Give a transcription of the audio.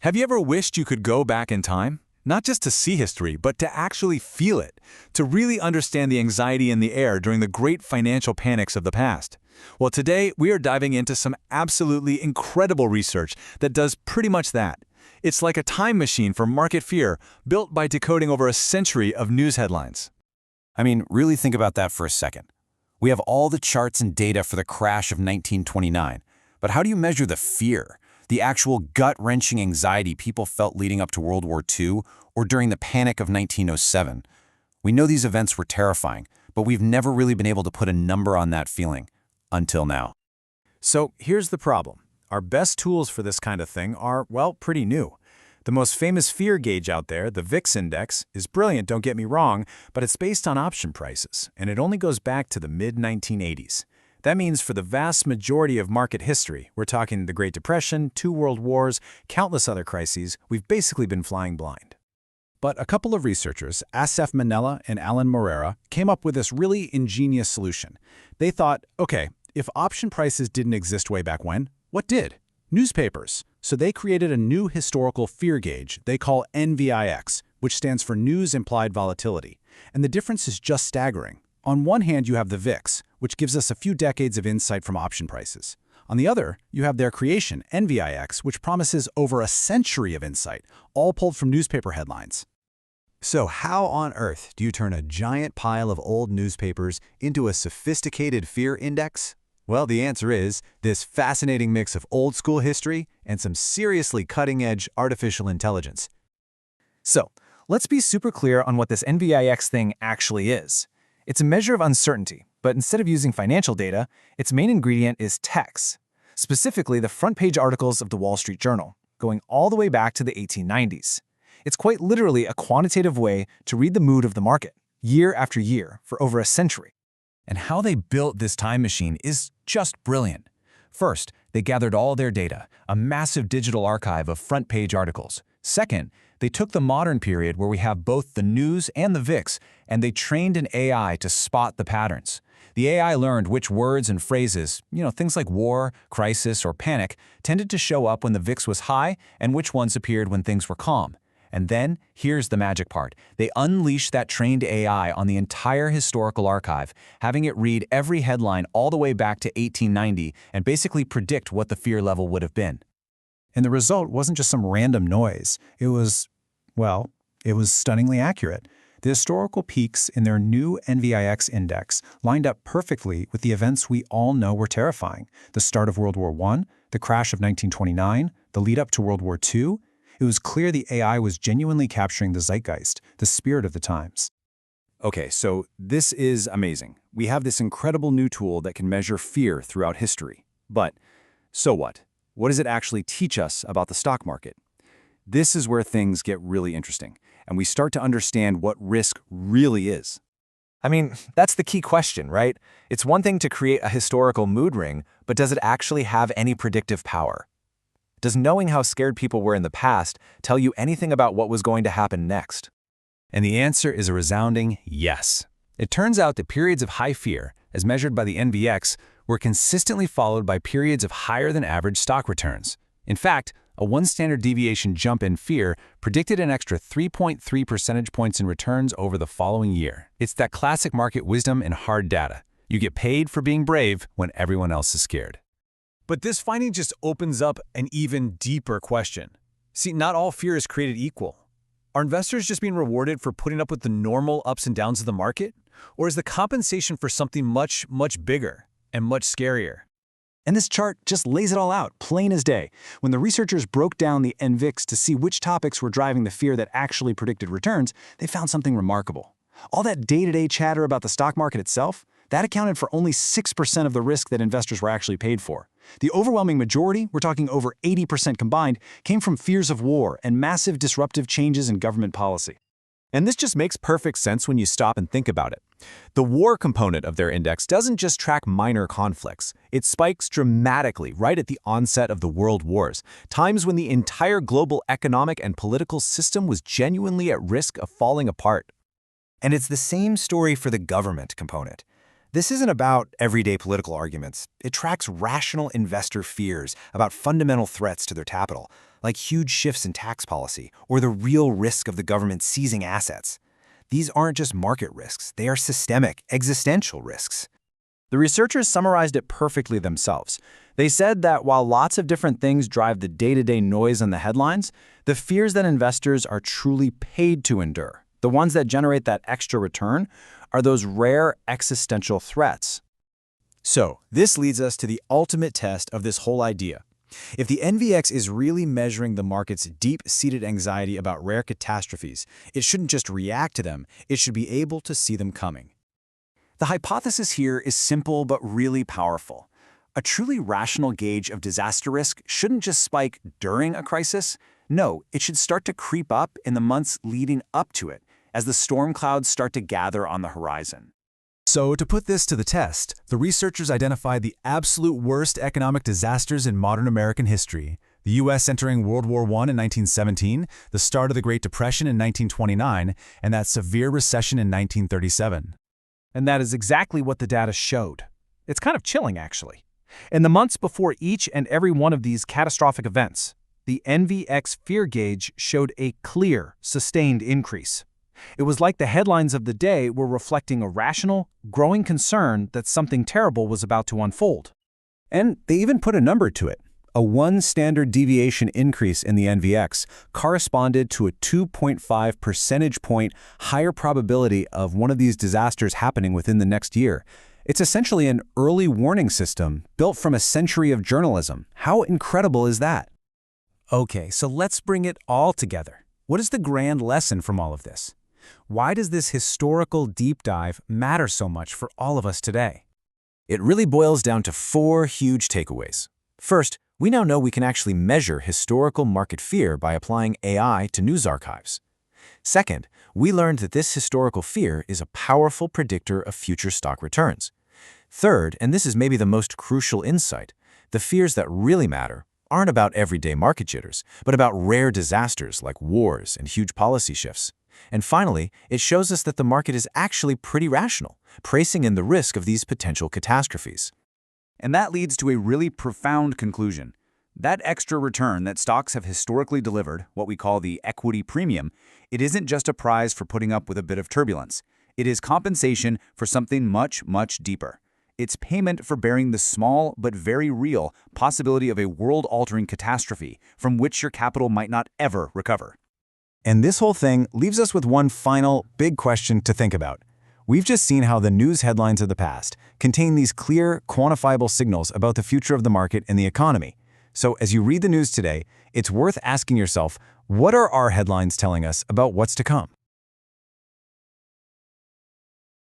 Have you ever wished you could go back in time? Not just to see history, but to actually feel it, to really understand the anxiety in the air during the great financial panics of the past. Well, today we are diving into some absolutely incredible research that does pretty much that. It's like a time machine for market fear, built by decoding over a century of news headlines. I mean, really think about that for a second. We have all the charts and data for the crash of 1929, but how do you measure the fear? The actual gut-wrenching anxiety people felt leading up to World War II or during the panic of 1907. We know these events were terrifying, but we've never really been able to put a number on that feeling, until now. So here's the problem. Our best tools for this kind of thing are, well, pretty new. The most famous fear gauge out there, the VIX index, is brilliant, don't get me wrong, but it's based on option prices, and it only goes back to the mid-1980s. That means for the vast majority of market history, we're talking the Great Depression, 2 world wars, countless other crises, we've basically been flying blind. But a couple of researchers, Asaf Manella and Alan Morera, came up with this really ingenious solution. They thought, okay, if option prices didn't exist way back when, what did? Newspapers. So they created a new historical fear gauge they call NVIX, which stands for News Implied Volatility. And the difference is just staggering. On one hand, you have the VIX, which gives us a few decades of insight from option prices. On the other, you have their creation, NVIX, which promises over a century of insight, all pulled from newspaper headlines. So how on earth do you turn a giant pile of old newspapers into a sophisticated fear index? Well, the answer is this fascinating mix of old-school history and some seriously cutting-edge artificial intelligence. So, let's be super clear on what this NVIX thing actually is. It's a measure of uncertainty, but instead of using financial data, its main ingredient is text, specifically the front-page articles of the Wall Street Journal, going all the way back to the 1890s. It's quite literally a quantitative way to read the mood of the market, year after year, for over a century. And how they built this time machine is just brilliant. First, they gathered all their data, a massive digital archive of front-page articles. Second, they took the modern period where we have both the news and the VIX, and they trained an AI to spot the patterns. The AI learned which words and phrases, things like war, crisis, or panic, tended to show up when the VIX was high and which ones appeared when things were calm. And then, here's the magic part. They unleashed that trained AI on the entire historical archive, having it read every headline all the way back to 1890 and basically predict what the fear level would have been. And the result wasn't just some random noise. It was stunningly accurate. The historical peaks in their new NVIX index lined up perfectly with the events we all know were terrifying. The start of World War I, the crash of 1929, the lead up to World War II. It was clear the AI was genuinely capturing the zeitgeist, the spirit of the times. Okay, so this is amazing. We have this incredible new tool that can measure fear throughout history. But so what? What does it actually teach us about the stock market? This is where things get really interesting, and we start to understand what risk really is. I mean, that's the key question, right? It's one thing to create a historical mood ring, but does it actually have any predictive power? Does knowing how scared people were in the past tell you anything about what was going to happen next? And the answer is a resounding yes. It turns out that periods of high fear, as measured by the NVX, were consistently followed by periods of higher-than-average stock returns. In fact, a one standard deviation jump in fear predicted an extra 3.3 percentage points in returns over the following year. It's that classic market wisdom in hard data. You get paid for being brave when everyone else is scared. But this finding just opens up an even deeper question. See, not all fear is created equal. Are investors just being rewarded for putting up with the normal ups and downs of the market? Or is the compensation for something much, much bigger and much scarier? And this chart just lays it all out, plain as day. When the researchers broke down the NVIX to see which topics were driving the fear that actually predicted returns, they found something remarkable. All that day-to-day chatter about the stock market itself, that accounted for only 6% of the risk that investors were actually paid for. The overwhelming majority, we're talking over 80% combined, came from fears of war and massive disruptive changes in government policy. And this just makes perfect sense when you stop and think about it. The war component of their index doesn't just track minor conflicts. It spikes dramatically right at the onset of the world wars, times when the entire global economic and political system was genuinely at risk of falling apart. And it's the same story for the government component. This isn't about everyday political arguments. It tracks rational investor fears about fundamental threats to their capital, like huge shifts in tax policy or the real risk of the government seizing assets. These aren't just market risks, they are systemic, existential risks. The researchers summarized it perfectly themselves. They said that while lots of different things drive the day-to-day noise in the headlines, the fears that investors are truly paid to endure, the ones that generate that extra return, are those rare existential threats. So, this leads us to the ultimate test of this whole idea. If the NVX is really measuring the market's deep-seated anxiety about rare catastrophes, it shouldn't just react to them, it should be able to see them coming. The hypothesis here is simple but really powerful. A truly rational gauge of disaster risk shouldn't just spike during a crisis. No, it should start to creep up in the months leading up to it, as the storm clouds start to gather on the horizon. So, to put this to the test, the researchers identified the absolute worst economic disasters in modern American history. The U.S. entering World War I in 1917, the start of the Great Depression in 1929, and that severe recession in 1937. And that is exactly what the data showed. It's kind of chilling, actually. In the months before each and every one of these catastrophic events, the NVX fear gauge showed a clear, sustained increase. It was like the headlines of the day were reflecting a rational, growing concern that something terrible was about to unfold. And they even put a number to it. A 1 standard deviation increase in the NVX corresponded to a 2.5 percentage point higher probability of one of these disasters happening within the next year. It's essentially an early warning system built from a century of journalism. How incredible is that? Okay, so let's bring it all together. What is the grand lesson from all of this? Why does this historical deep dive matter so much for all of us today? It really boils down to 4 huge takeaways. First, we now know we can actually measure historical market fear by applying AI to news archives. Second, we learned that this historical fear is a powerful predictor of future stock returns. Third, and this is maybe the most crucial insight, the fears that really matter aren't about everyday market jitters, but about rare disasters like wars and huge policy shifts. And finally, it shows us that the market is actually pretty rational, pricing in the risk of these potential catastrophes. And that leads to a really profound conclusion. That extra return that stocks have historically delivered, what we call the equity premium, it isn't just a prize for putting up with a bit of turbulence. It is compensation for something much, much deeper. It's payment for bearing the small but very real possibility of a world-altering catastrophe from which your capital might not ever recover. And this whole thing leaves us with one final, big question to think about. We've just seen how the news headlines of the past contain these clear, quantifiable signals about the future of the market and the economy. So as you read the news today, it's worth asking yourself, what are our headlines telling us about what's to come?